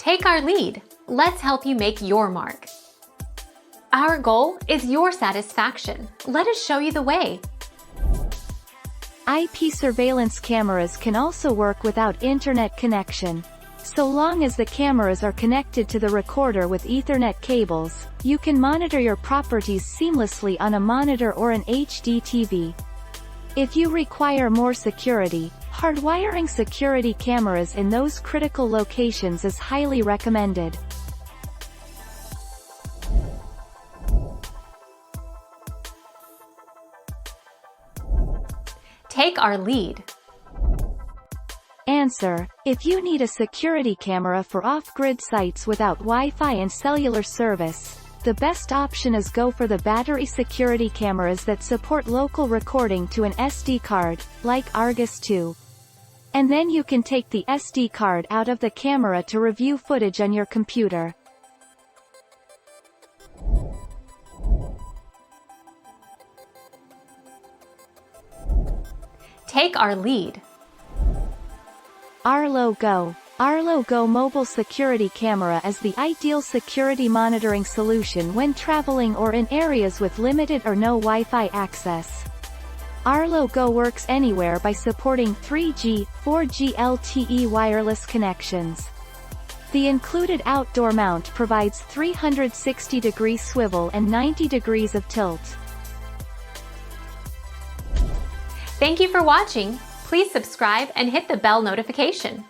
Take our lead. Let's help you make your mark. Our goal is your satisfaction. Let us show you the way. IP surveillance cameras can also work without internet connection. So long as the cameras are connected to the recorder with Ethernet cables, you can monitor your properties seamlessly on a monitor or an HD TV. If you require more security, hardwiring security cameras in those critical locations is highly recommended. Take our lead. Answer: if you need a security camera for off-grid sites without Wi-Fi and cellular service, the best option is go for the battery security cameras that support local recording to an SD card, like Argus 2. And then you can take the SD card out of the camera to review footage on your computer. Take our lead. Arlo Go. Arlo Go mobile security camera is the ideal security monitoring solution when traveling or in areas with limited or no Wi-Fi access. Arlo Go works anywhere by supporting 3G, 4G LTE wireless connections. The included outdoor mount provides 360-degree swivel and 90 degrees of tilt. Thank you for watching. Please subscribe and hit the bell notification.